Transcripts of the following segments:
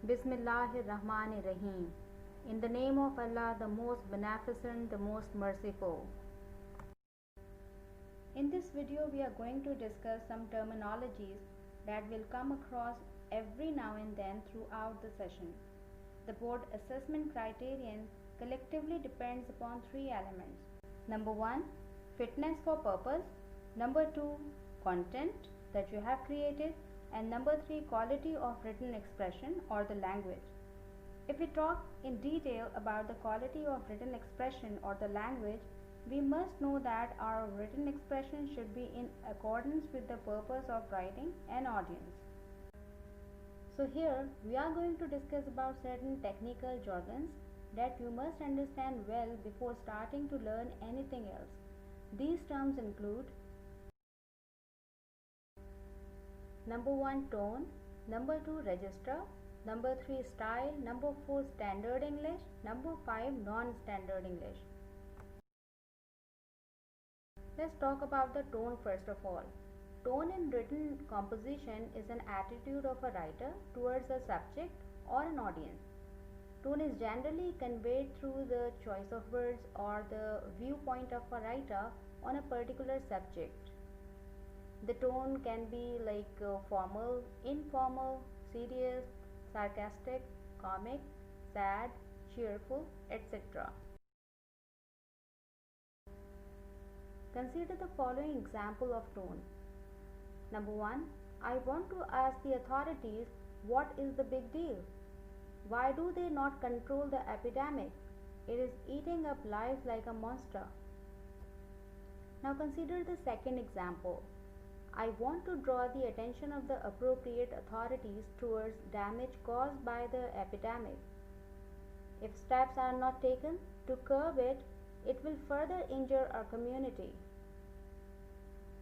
Bismillahir-Rahmanir-Rahim. In the name of Allah, the most beneficent, the most merciful. In this video, we are going to discuss some terminologies that will come across every now and then throughout the session. The board assessment criterion collectively depends upon three elements. Number 1, fitness for purpose. Number 2, content that you have created. And number 3, quality of written expression or the language. If we talk in detail about the quality of written expression or the language, we must know that our written expression should be in accordance with the purpose of writing and audience. So here we are going to discuss about certain technical jargons that you must understand well before starting to learn anything else. These terms include number 1, tone. Number 2, register. Number 3, style. Number 4, standard English. Number 5, non-standard English. Let's talk about the tone first of all. Tone in written composition is an attitude of a writer towards a subject or an audience. Tone is generally conveyed through the choice of words or the viewpoint of a writer on a particular subject. The tone can be like formal, informal, serious, sarcastic, comic, sad, cheerful, etc. Consider the following example of tone. Number 1, I want to ask the authorities, what is the big deal? Why do they not control the epidemic? It is eating up lives like a monster. Now consider the second example. I want to draw the attention of the appropriate authorities towards damage caused by the epidemic. If steps are not taken to curb it, it will further injure our community.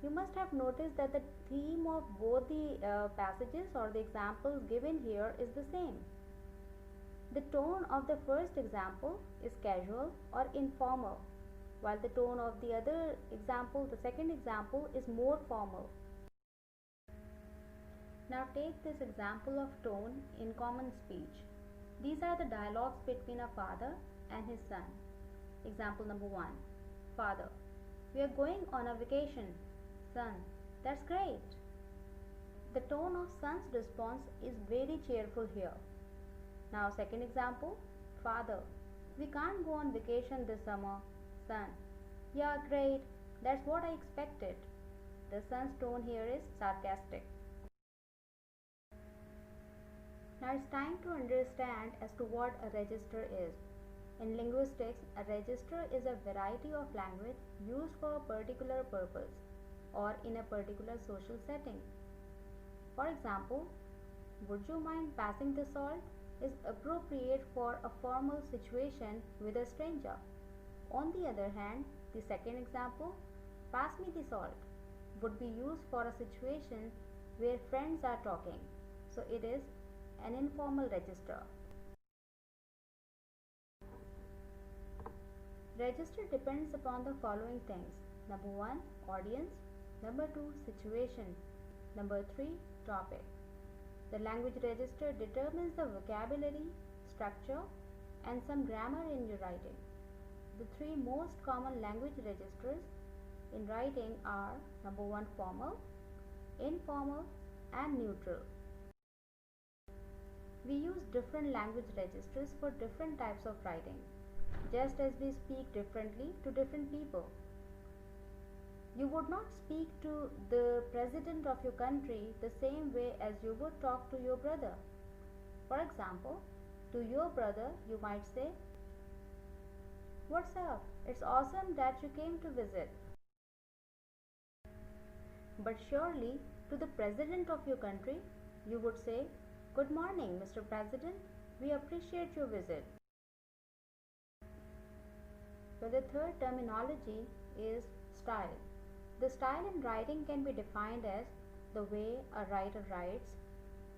You must have noticed that the theme of both the passages or the examples given here is the same. The tone of the first example is casual or informal, while the tone of the other example, the second example, is more formal. Now take this example of tone in common speech. These are the dialogues between a father and his son. Example number 1. Father, we are going on a vacation. Son, that's great. The tone of son's response is very cheerful here. Now second example. Father, we can't go on vacation this summer. Son, yeah, great. That's what I expected. The son's tone here is sarcastic. Now it's time to understand as to what a register is. In linguistics, a register is a variety of language used for a particular purpose or in a particular social setting. For example, would you mind passing the salt is appropriate for a formal situation with a stranger. On the other hand, the second example, pass me the salt, would be used for a situation where friends are talking. So it is an informal register. Register depends upon the following things. Number 1, audience. Number 2, situation. Number 3, topic. The language register determines the vocabulary, structure, and some grammar in your writing. The three most common language registers in writing are number 1, formal, informal, and neutral. We use different language registers for different types of writing, just as we speak differently to different people. You would not speak to the president of your country the same way as you would talk to your brother. For example, to your brother you might say, "What's up? It's awesome that you came to visit." But surely to the president of your country you would say, "Good morning, Mr. President. We appreciate your visit." So the third terminology is style. The style in writing can be defined as the way a writer writes.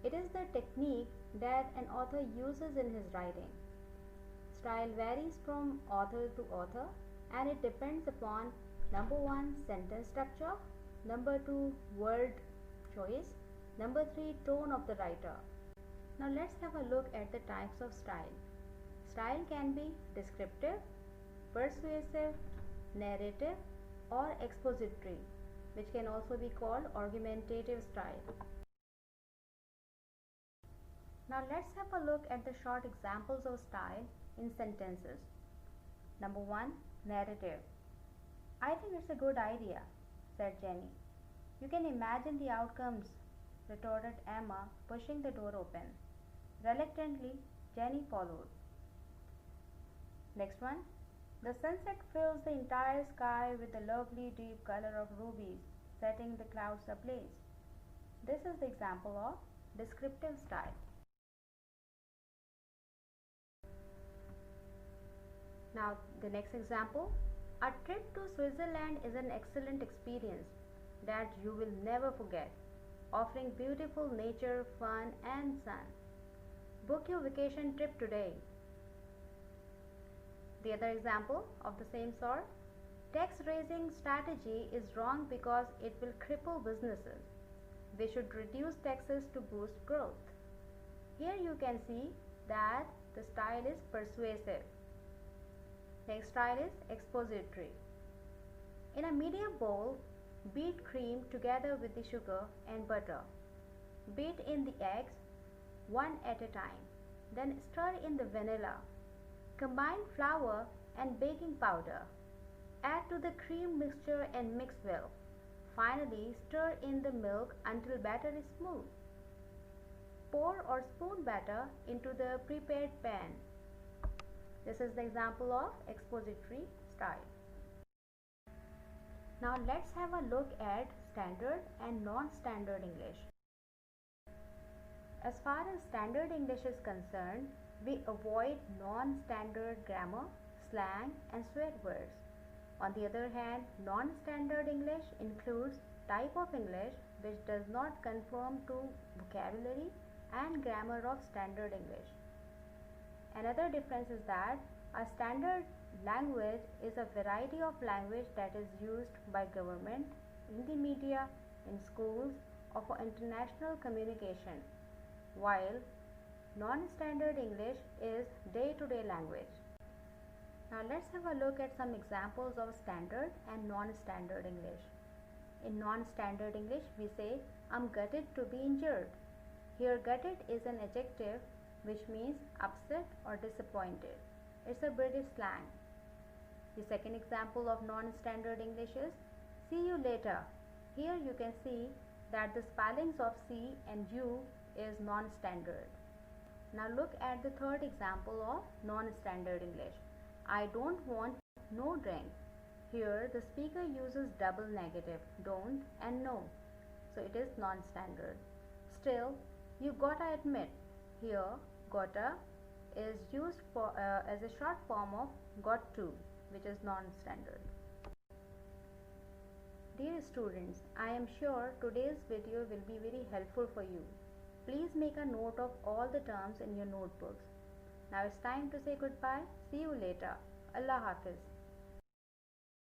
It is the technique that an author uses in his writing. Style varies from author to author and it depends upon number 1, sentence structure, number 2, word choice, number 3, tone of the writer. Now let's have a look at the types of style. Style can be descriptive, persuasive, narrative, or expository, which can also be called argumentative style. Now let's have a look at the short examples of style in sentences. Number 1. Narrative. I think it's a good idea, said Jenny. You can imagine the outcomes, retorted Emma, pushing the door open. Reluctantly, Jenny followed. Next one. The sunset fills the entire sky with the lovely deep color of rubies, setting the clouds ablaze. This is the example of descriptive style. Now, the next example. A trip to Switzerland is an excellent experience that you will never forget, offering beautiful nature, fun, and sun. Book your vacation trip today. The other example of the same sort. Tax raising strategy is wrong because it will cripple businesses. We should reduce taxes to boost growth. Here you can see that the style is persuasive. Next style is expository. In a medium bowl, beat cream together with the sugar and butter. Beat in the eggs one at a time. Then stir in the vanilla. Combine flour and baking powder. Add to the cream mixture and mix well. Finally, stir in the milk until batter is smooth. Pour or spoon batter into the prepared pan. This is the example of expository style. Now let's have a look at standard and non-standard English. As far as standard English is concerned, we avoid non-standard grammar, slang, and swear words. On the other hand, non-standard English includes type of English which does not conform to vocabulary and grammar of standard English. Another difference is that a standard language is a variety of language that is used by government, in the media, in schools, or for international communication, while non-standard English is day-to-day language. Now let's have a look at some examples of standard and non-standard English. In non-standard English, we say, I'm gutted to be injured. Here, gutted is an adjective which means upset or disappointed. It's a British slang. The second example of non-standard English is, see you later. Here you can see that the spellings of see and you is non-standard. Now look at the third example of non-standard English. I don't want no drink. Here the speaker uses double negative, don't and no. So it is non-standard. Still, you gotta admit, here gotta is used for as a short form of got to, which is non-standard. Dear students, I am sure today's video will be very helpful for you. Please make a note of all the terms in your notebooks. Now it's time to say goodbye. See you later. Allah Hafiz.